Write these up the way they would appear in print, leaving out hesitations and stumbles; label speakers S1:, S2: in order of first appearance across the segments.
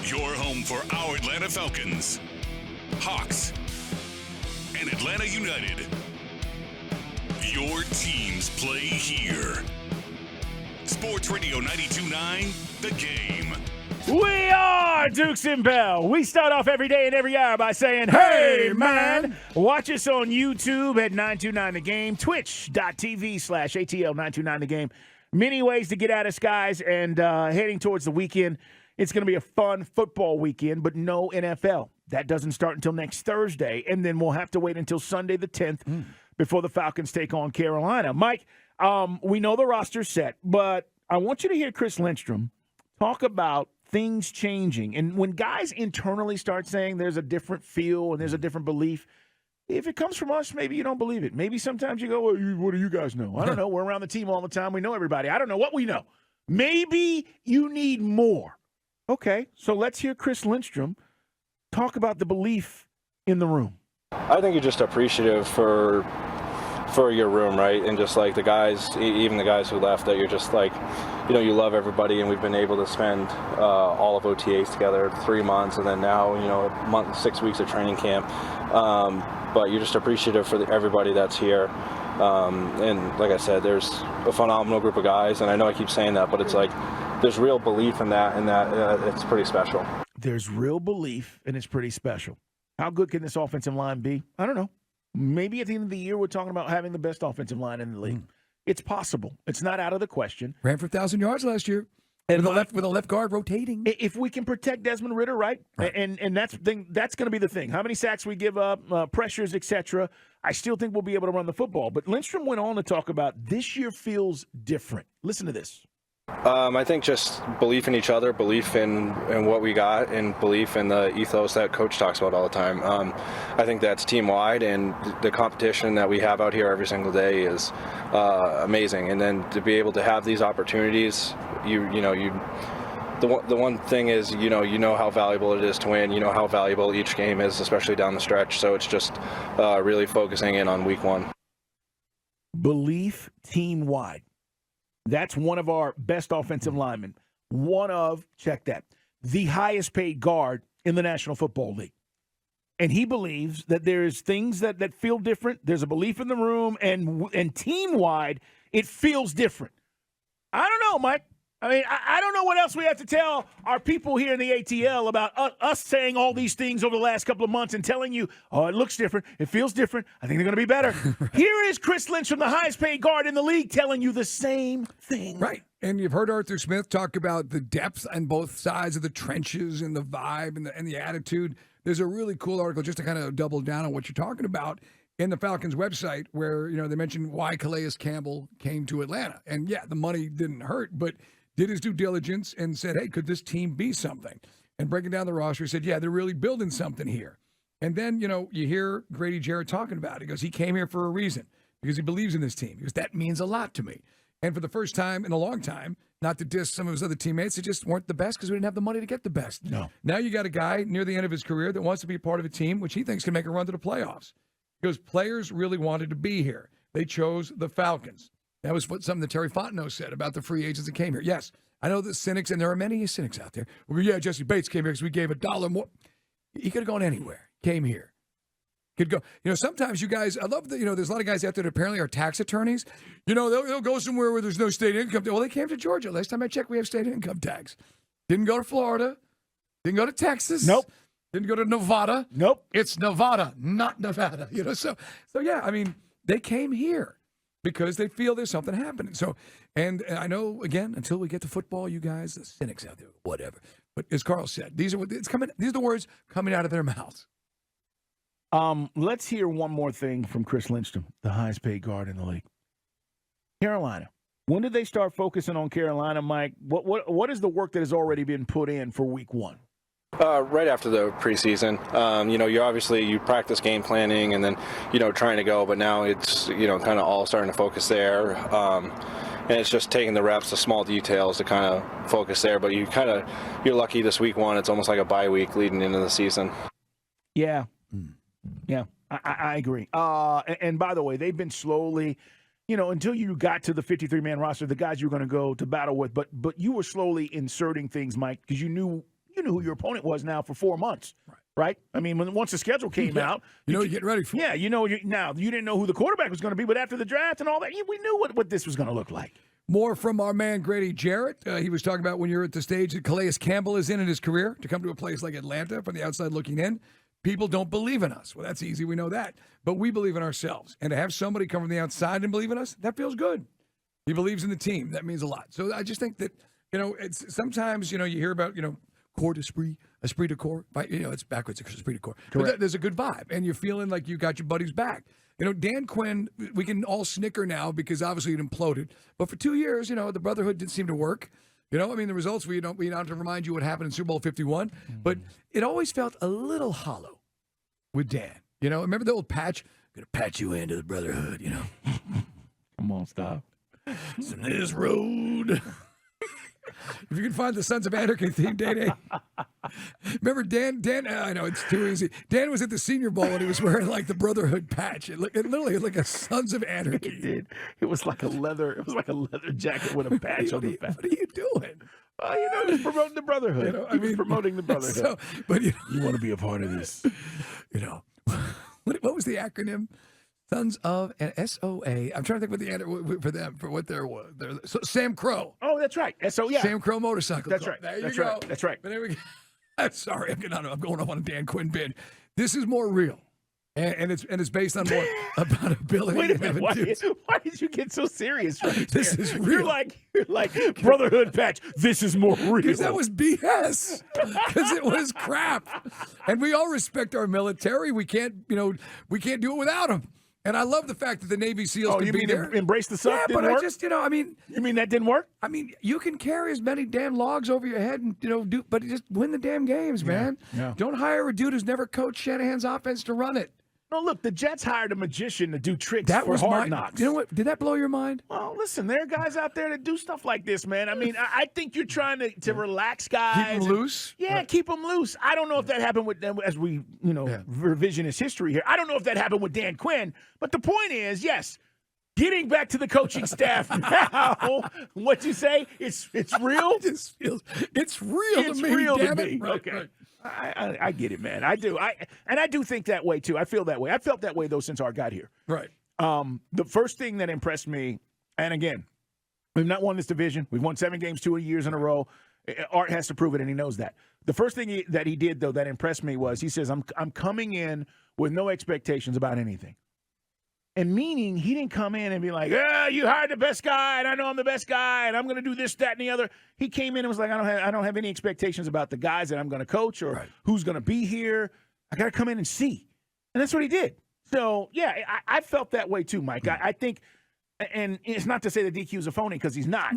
S1: Your home for our Atlanta Falcons, Hawks, and Atlanta United. Your teams play here. Sports Radio 92.9, The Game.
S2: We are Dukes and Bell. We start off every day and every hour by saying, hey, man. Watch us on YouTube at 929 The Game, twitch.tv/ATL929 The Game. Many ways to get at us, guys, and heading towards the weekend. It's going to be a fun football weekend, but no NFL. That doesn't start until next Thursday, and then we'll have to wait until Sunday the 10th before the Falcons take on Carolina. Mike, we know the roster's set, but I want you to hear Chris Lindstrom talk about things changing. And when guys internally start saying there's a different feel and there's a different belief, if it comes from us, maybe you don't believe it. Maybe sometimes you go, well, what do you guys know? I don't know. We're around the team all the time. We know everybody. I don't know what we know. Maybe you need more. Okay, so let's hear Chris Lindstrom talk about the belief in the room.
S3: I think you're just appreciative for your room, right? And just like the guys, even the guys who left, that you're just like, you love everybody, and we've been able to spend all of OTAs together, 3 months, and then now, a month, 6 weeks of training camp. But you're just appreciative for everybody that's here. And like I said, there's a phenomenal group of guys, and I know I keep saying that, but it's like there's real belief in that, and that it's pretty special.
S2: There's real belief, and it's pretty special. How good can this offensive line be? I don't know. Maybe at the end of the year, we're talking about having the best offensive line in the league. It's possible. It's not out of the question.
S4: Ran for 1,000 yards last year. And with a left guard rotating.
S2: If we can protect Desmond Ridder, right? And that's going to be the thing. How many sacks we give up, pressures, etc. I still think we'll be able to run the football. But Lindstrom went on to talk about this year feels different. Listen to this.
S3: I think just belief in each other, belief in what we got, and belief in the ethos that Coach talks about all the time. I think that's team-wide, and the competition that we have out here every single day is amazing. And then to be able to have these opportunities, the one thing is, you know how valuable it is to win. You know how valuable each game is, especially down the stretch. So it's just really focusing in on week one.
S2: Belief team-wide. That's one of our best offensive linemen. One of, check that, the highest paid guard in the National Football League. And he believes that there's things that feel different. There's a belief in the room, and team-wide, it feels different. I don't know, Mike. I mean, I don't know what else we have to tell our people here in the ATL about us saying all these things over the last couple of months and telling you, oh, it looks different. It feels different. I think they're going to be better. Right. Here is Chris Lindstrom, the highest paid guard in the league, telling you the same thing.
S4: Right. And you've heard Arthur Smith talk about the depth on both sides of the trenches and the vibe and the attitude. There's a really cool article just to kind of double down on what you're talking about in the Falcons website where, they mentioned why Calais Campbell came to Atlanta. And, yeah, the money didn't hurt, but did his due diligence and said, hey, could this team be something? And breaking down the roster, he said, yeah, they're really building something here. And then, you hear Grady Jarrett talking about it. He goes, he came here for a reason because he believes in this team. He goes, that means a lot to me. And for the first time in a long time, not to diss some of his other teammates, they just weren't the best because we didn't have the money to get the best.
S2: No.
S4: Now you got a guy near the end of his career that wants to be a part of a team which he thinks can make a run to the playoffs. He goes, players really wanted to be here. They chose the Falcons. That was what something that Terry Fontenot said about the free agents that came here. Yes, I know the cynics, and there are many cynics out there. Well, yeah, Jesse Bates came here because we gave $1 more. He could have gone anywhere. Came here. Could go. Sometimes you guys, I love that, there's a lot of guys out there that apparently are tax attorneys. They'll go somewhere where there's no state income. Well, they came to Georgia. Last time I checked, we have state income tax. Didn't go to Florida. Didn't go to Texas.
S2: Nope.
S4: Didn't go to Nevada.
S2: Nope.
S4: It's Nevada, not Nevada. So yeah, I mean, they came here because they feel there's something happening. So, and I know, again, until we get to football, you guys, the cynics out there, whatever. But as Carl said, these are the words coming out of their mouths.
S2: Let's hear one more thing from Chris Lindstrom, the highest paid guard in the league. Carolina. When did they start focusing on Carolina, Mike? What is the work that has already been put in for week one?
S3: Right after the preseason, you practice game planning and then, trying to go, but now it's, kind of all starting to focus there. And it's just taking the reps, the small details to kind of focus there. But you're lucky this week one. It's almost like a bye week leading into the season.
S2: Yeah. Yeah, I agree. And by the way, they've been slowly, until you got to the 53-man roster, the guys you're going to go to battle with. But you were slowly inserting things, Mike, because you knew you knew who your opponent was now for 4 months, right? I mean, once the schedule came out,
S4: you're getting ready for it.
S2: Yeah, now you didn't know who the quarterback was going to be, but after the draft and all that, we knew what this was going to look like.
S4: More from our man Grady Jarrett. He was talking about when you're at the stage that Calais Campbell is in his career to come to a place like Atlanta from the outside looking in. People don't believe in us. Well, that's easy. We know that. But we believe in ourselves. And to have somebody come from the outside and believe in us, that feels good. He believes in the team. That means a lot. So I just think that, it's sometimes, you hear about, corps d'esprit, esprit de corps. It's backwards, esprit de corps. But there's a good vibe. And you're feeling like you got your buddies back. Dan Quinn, we can all snicker now because obviously it imploded. But for 2 years, the brotherhood didn't seem to work. The results, we don't have to remind you what happened in Super Bowl 51. But it always felt a little hollow with Dan. Remember the old patch? Going to patch you into the brotherhood,
S2: Come on, stop.
S4: It's in this road. If you can find the Sons of Anarchy theme, Day. Remember Dan, I know it's too easy. Dan was at the Senior Bowl and he was wearing like the Brotherhood patch. It literally looked like a Sons of Anarchy.
S2: It did. It was like a leather jacket with a patch on the back.
S4: What are you doing?
S2: He was promoting the Brotherhood. He was promoting the Brotherhood.
S4: So, but
S2: you want to be a part of this.
S4: What was the acronym? Sons of and SOA. I'm trying to think what the for them for what there was. So Sam Crow.
S2: Oh, that's right. SO,
S4: Sam Crow Motorcycle.
S2: That's right.
S4: There you
S2: that's
S4: go.
S2: Right. That's right.
S4: But there we go. Sorry, I'm going off on a Dan Quinn bid. This is more real, and it's based on more about ability.
S2: Wait a minute. Why did you get so serious? Right
S4: this
S2: there?
S4: is real.
S2: You're like Brotherhood patch. This is more real.
S4: Because that was BS. Because it was crap, and we all respect our military. We can't do it without them. And I love the fact that the Navy SEALs can be there.
S2: Embrace the suck?
S4: Yeah,
S2: didn't
S4: but
S2: work?
S4: You
S2: mean that didn't work?
S4: You can carry as many damn logs over your head and but just win the damn games, man.
S2: Yeah.
S4: Don't hire a dude who's never coached Shanahan's offense to run it.
S2: No, look, the Jets hired a magician to do tricks
S4: That
S2: for
S4: was
S2: Hard Knocks.
S4: You know what? Did that blow your mind?
S2: Well, listen, there are guys out there that do stuff like this, man. I think you're trying to relax guys.
S4: Keep them loose?
S2: Yeah, right. Keep them loose. I don't know if that happened with them as we, revisionist history here. I don't know if that happened with Dan Quinn, but the point is, yes, getting back to the coaching staff now, what'd you say? It's real?
S4: It's real
S2: to me.
S4: Real
S2: to
S4: me.
S2: Right, okay. Right. I get it, man. I do. I do think that way too. I feel that way. I felt that way though since Art got here.
S4: Right.
S2: The first thing that impressed me, and again, we've not won this division. We've won 7 games 2 years in a row. Art has to prove it, and he knows that. The first thing that he did though that impressed me was he says, "I'm coming in with no expectations about anything." And meaning he didn't come in and be like, you hired the best guy, and I know I'm the best guy, and I'm going to do this, that, and the other. He came in and was like, I don't have any expectations about the guys that I'm going to coach or who's going to be here. I got to come in and see. And that's what he did. So, yeah, I felt that way too, Mike. I think, and it's not to say that DQ is a phony because he's not.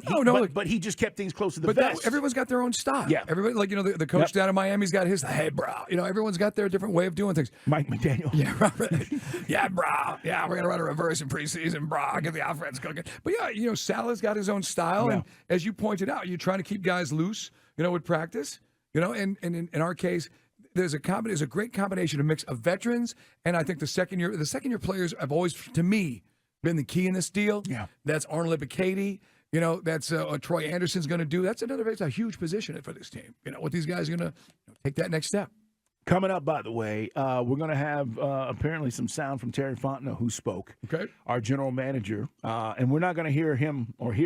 S2: But he just kept things close to the vest.
S4: Everyone's got their own style.
S2: Yeah.
S4: Everybody, the coach down in Miami's got his, hey, bro. Everyone's got their different way of doing things.
S2: Mike McDaniel.
S4: Yeah, right. Yeah, bro. Yeah, we're going to run a reverse in preseason, bro. Get the offense cooking. But, yeah, Salah's got his own style. Yeah. And as you pointed out, you're trying to keep guys loose, with practice. And in our case, there's a great combination of mix of veterans. And I think the second year players have always, to me, been the key in this deal.
S2: Yeah.
S4: That's Arnold Ebiketie. That's Troy Anderson's going to do. That's a huge position for this team. What these guys are going to take that next step.
S2: Coming up, by the way, we're going to have apparently some sound from Terry Fontenot, who spoke, our general manager. And we're not going to hear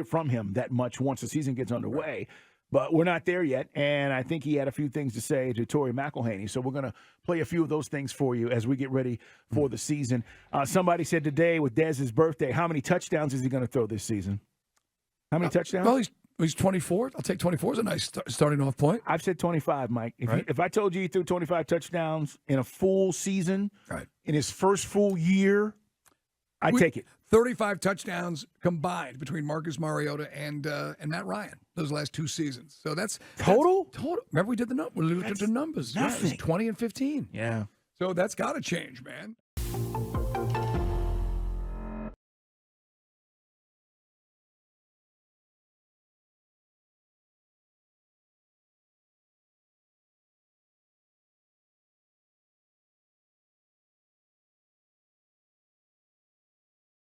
S2: from him that much once the season gets underway. But we're not there yet, and I think he had a few things to say to Torrey McElhaney. So we're going to play a few of those things for you as we get ready for the season. Somebody said today with Dez's birthday, how many touchdowns is he going to throw this season? How many touchdowns?
S4: Well, he's 24. I'll take 24 as a nice starting off point.
S2: I've said 25, Mike. If I told you he threw 25 touchdowns in a full season, in his first full year, I'd take it.
S4: 35 touchdowns combined between Marcus Mariota and Matt Ryan those last 2 seasons. So that's
S2: total.
S4: Remember we did the numbers. We looked at the numbers.
S2: Nothing.
S4: Yeah, it was 20 and 15.
S2: Yeah.
S4: So that's got to change, man.